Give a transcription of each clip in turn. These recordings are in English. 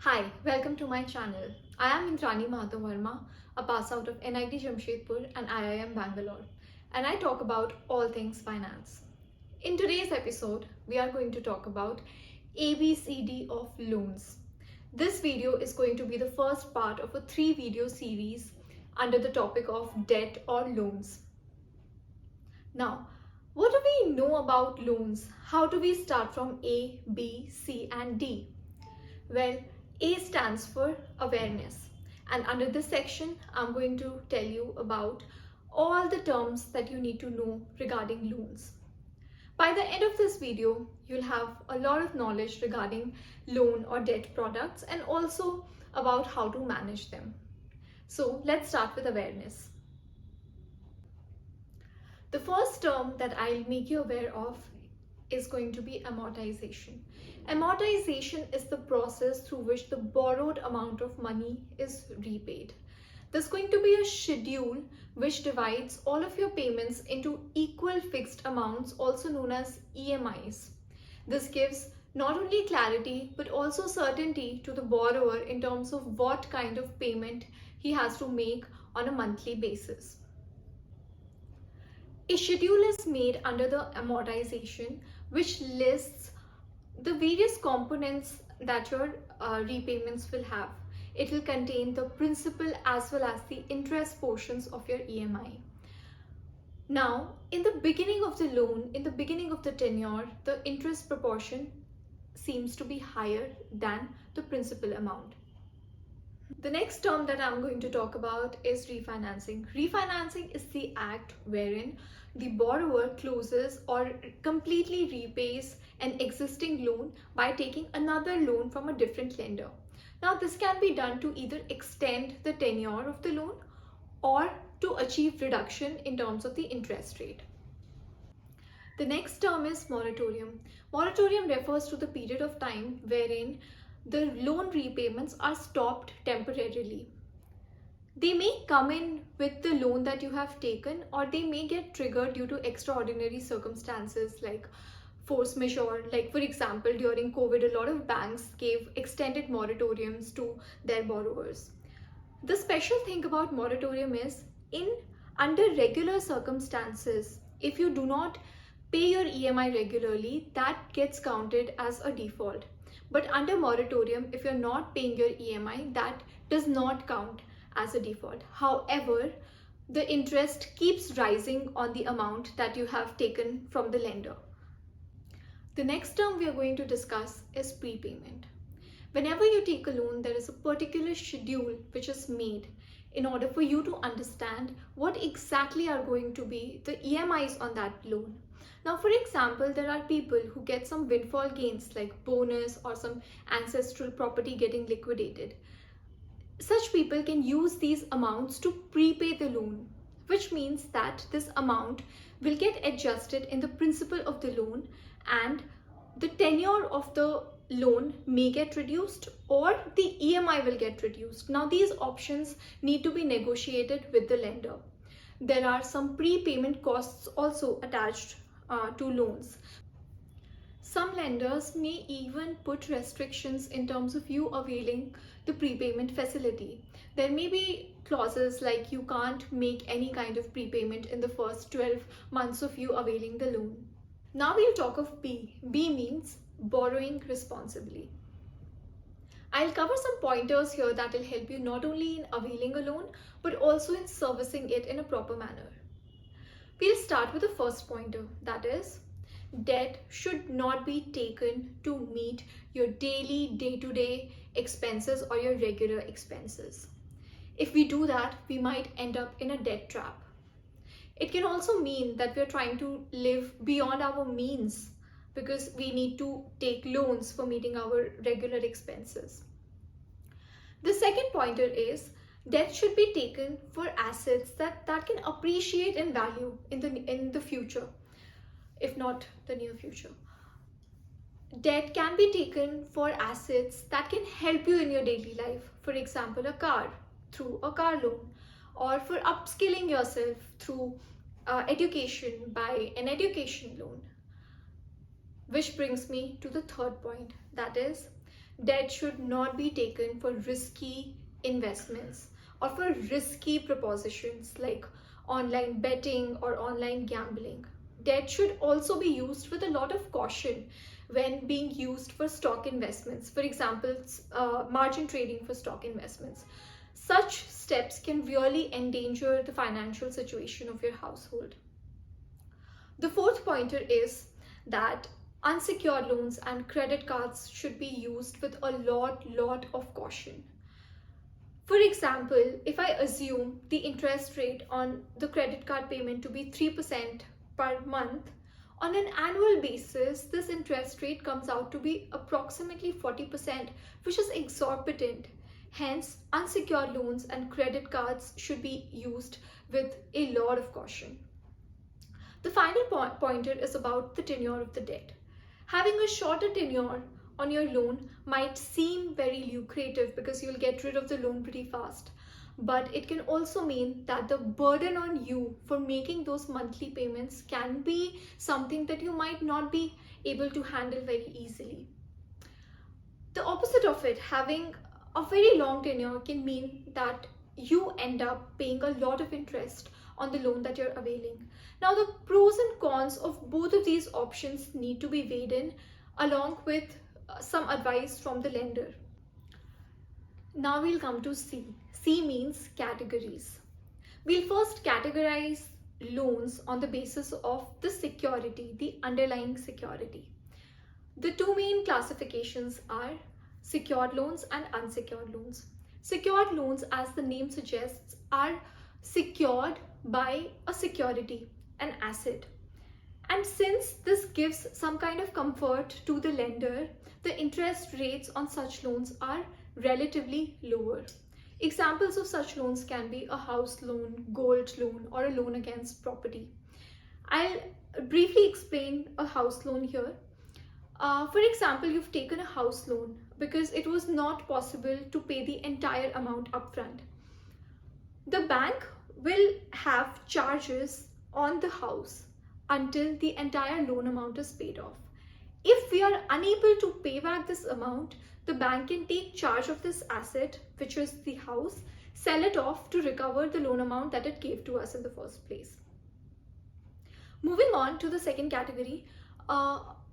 Hi, welcome to my channel. I am Indrani, a pass out of NIT Jamshedpur and IIM Bangalore, and I talk about all things finance. In today's episode, we are going to talk about ABCD of loans. This video is going to be the first part of a 3-video series under the topic of debt or loans. Now, what do we know about loans? How do we start from A, B, C, and D? Well, A stands for awareness, and under this section I'm going to tell you about all the terms that you need to know regarding loans. By the end of this video, you'll have a lot of knowledge regarding loan or debt products and also about how to manage them. So let's start with awareness. The first term that I'll make you aware of is going to be amortization. Amortization is the process through which the borrowed amount of money is repaid. There's going to be a schedule which divides all of your payments into equal fixed amounts, also known as EMIs. This gives not only clarity but also certainty to the borrower in terms of what kind of payment he has to make on a monthly basis. A schedule is made under the amortization which lists the various components that your repayments will have. It will contain the principal as well as the interest portions of your EMI. Now, in the beginning of the loan, in the beginning of the tenure, the interest proportion seems to be higher than the principal amount. The next term that I'm going to talk about is refinancing. Refinancing is the act wherein the borrower closes or completely repays an existing loan by taking another loan from a different lender. Now, this can be done to either extend the tenure of the loan or to achieve reduction in terms of the interest rate. The next term is moratorium. Moratorium refers to the period of time wherein the loan repayments are stopped temporarily. They may come in with the loan that you have taken, or they may get triggered due to extraordinary circumstances like force majeure. Like for example, during COVID, a lot of banks gave extended moratoriums to their borrowers. The special thing about moratorium is under regular circumstances, if you do not pay your EMI regularly, that gets counted as a default. But under moratorium, if you're not paying your EMI, that does not count as a default. However, the interest keeps rising on the amount that you have taken from the lender. The next term we are going to discuss is prepayment. Whenever you take a loan, there is a particular schedule which is made in order for you to understand what exactly are going to be the EMIs on that loan. Now, for example, there are people who get some windfall gains like bonus or some ancestral property getting liquidated. Such people can use these amounts to prepay the loan, which means that this amount will get adjusted in the principal of the loan and the tenure of the loan may get reduced or the EMI will get reduced. Now, these options need to be negotiated with the lender. There are some prepayment costs also attached to loans. Some lenders may even put restrictions in terms of you availing the prepayment facility. There may be clauses like you can't make any kind of prepayment in the first 12 months of you availing the loan. Now we'll talk of B. B means borrowing responsibly. I'll cover some pointers here that will help you not only in availing a loan but also in servicing it in a proper manner. We'll start with the first pointer, that is, debt should not be taken to meet your daily, day-to-day expenses or your regular expenses. If we do that, we might end up in a debt trap. It can also mean that we're trying to live beyond our means because we need to take loans for meeting our regular expenses. The second pointer is debt should be taken for assets that can appreciate in value in the future, if not the near future. Debt can be taken for assets that can help you in your daily life. For example, a car through a car loan, or for upskilling yourself through education by an education loan. Which brings me to the third point, that is, Debt should not be taken for risky investments or for risky propositions like online betting or online gambling. Debt should also be used with a lot of caution when being used for stock investments. For example, margin trading for stock investments. Such steps can really endanger the financial situation of your household. The fourth pointer is that unsecured loans and credit cards should be used with a lot of caution. For example, if I assume the interest rate on the credit card payment to be 3% per month, on an annual basis, this interest rate comes out to be approximately 40%, which is exorbitant. Hence, unsecured loans and credit cards should be used with a lot of caution. The final pointer is about the tenure of the debt. Having a shorter tenure on your loan might seem very lucrative because you'll get rid of the loan pretty fast. But it can also mean that the burden on you for making those monthly payments can be something that you might not be able to handle very easily. The opposite of it, having a very long tenure, can mean that you end up paying a lot of interest on the loan that you're availing. Now, the pros and cons of both of these options need to be weighed in along with some advice from the lender. Now we'll come to C. C means categories. We'll first categorize loans on the basis of the security, the underlying security. The two main classifications are secured loans and unsecured loans. Secured loans, as the name suggests, are secured by a security, an asset. And since this gives some kind of comfort to the lender, the interest rates on such loans are relatively lower. Examples of such loans can be a house loan, gold loan, or a loan against property. I'll briefly explain a house loan here. For example, you've taken a house loan because it was not possible to pay the entire amount upfront. The bank will have charges on the house until the entire loan amount is paid off. If we are unable to pay back this amount, the bank can take charge of this asset, which is the house, sell it off to recover the loan amount that it gave to us in the first place. Moving on to the second category,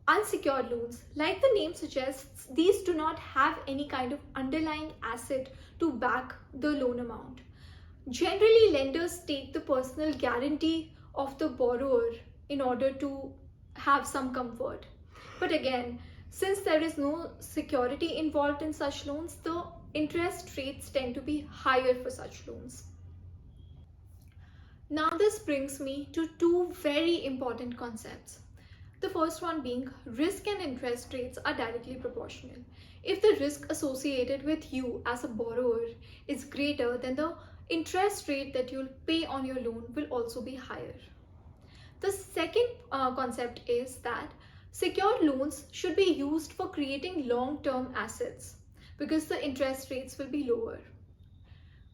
unsecured loans. Like the name suggests, these do not have any kind of underlying asset to back the loan amount. Generally, lenders take the personal guarantee of the borrower in order to have some comfort. But again, since there is no security involved in such loans, the interest rates tend to be higher for such loans. Now this brings me to two very important concepts. The first one being risk and interest rates are directly proportional. If the risk associated with you as a borrower is greater, then the interest rate that you'll pay on your loan will also be higher. The second concept is that secured loans should be used for creating long-term assets because the interest rates will be lower.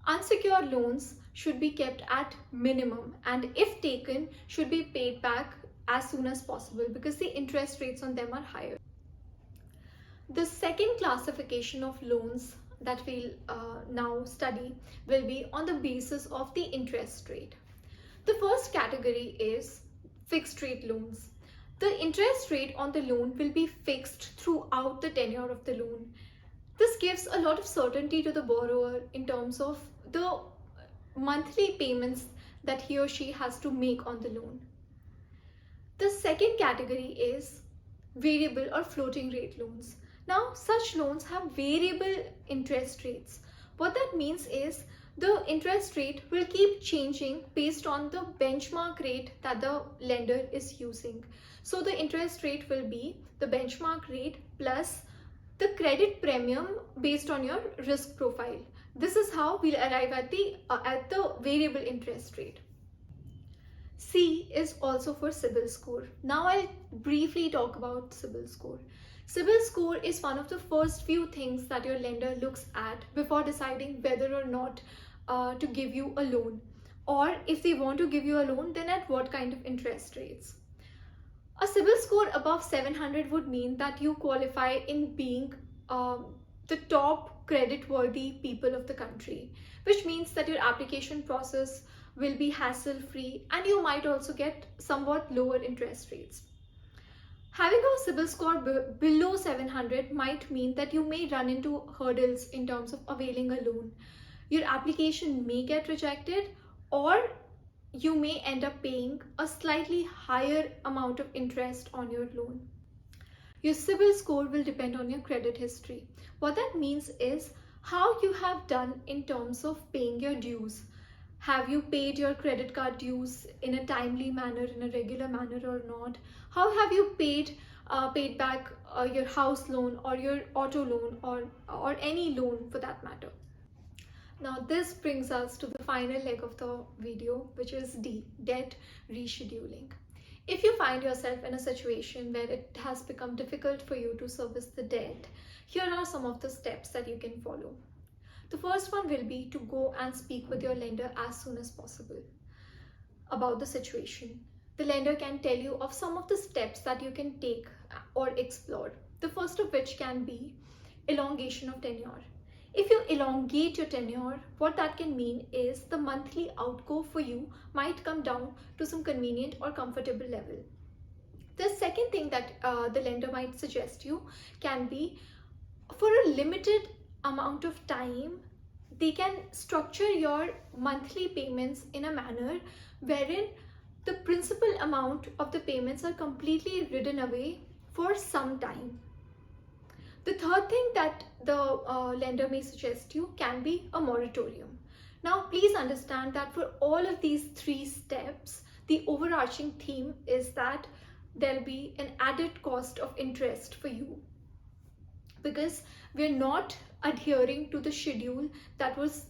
Unsecured loans should be kept at minimum and if taken should be paid back as soon as possible because the interest rates on them are higher. The second classification of loans that we'll now study will be on the basis of the interest rate. The first category is fixed rate loans. The interest rate on the loan will be fixed throughout the tenure of the loan. This gives a lot of certainty to the borrower in terms of the monthly payments that he or she has to make on the loan. The second category is variable or floating rate loans. Now, such loans have variable interest rates. What that means is the interest rate will keep changing based on the benchmark rate that the lender is using. So the interest rate will be the benchmark rate plus the credit premium based on your risk profile. This is how we'll arrive at the variable interest rate. C is also for CIBIL score. Now I'll briefly talk about CIBIL score. CIBIL score is one of the first few things that your lender looks at before deciding whether or not to give you a loan, or if they want to give you a loan, then at what kind of interest rates. A CIBIL score above 700 would mean that you qualify in being the top credit-worthy people of the country, which means that your application process will be hassle-free and you might also get somewhat lower interest rates. Having a CIBIL score below 700 might mean that you may run into hurdles in terms of availing a loan. Your application may get rejected, or you may end up paying a slightly higher amount of interest on your loan. Your CIBIL score will depend on your credit history. What that means is how you have done in terms of paying your dues. Have you paid your credit card dues in a timely manner, in a regular manner or not? How have you paid back your house loan or your auto loan or any loan for that matter? Now this brings us to the final leg of the video, which is D, debt rescheduling. If you find yourself in a situation where it has become difficult for you to service the debt, here are some of the steps that you can follow. The first one will be to go and speak with your lender as soon as possible about the situation. The lender can tell you of some of the steps that you can take or explore. The first of which can be elongation of tenure. If you elongate your tenure, what that can mean is the monthly outgo for you might come down to some convenient or comfortable level. The second thing that the lender might suggest you can be, for a limited amount of time, they can structure your monthly payments in a manner wherein the principal amount of the payments are completely ridden away for some time. The third thing that the lender may suggest you can be a moratorium. Now, please understand that for all of these three steps, the overarching theme is that there'll be an added cost of interest for you, because we're not adhering to the schedule that was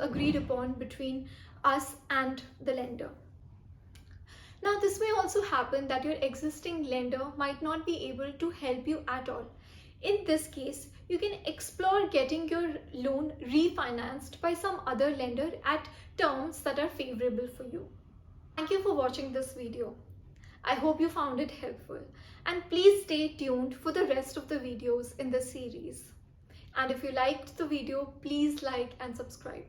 agreed upon between us and the lender. Now, this may also happen that your existing lender might not be able to help you at all. In this case, you can explore getting your loan refinanced by some other lender at terms that are favorable for you. Thank you for watching this video. I hope you found it helpful, and please stay tuned for the rest of the videos in this series. And if you liked the video, please like and subscribe.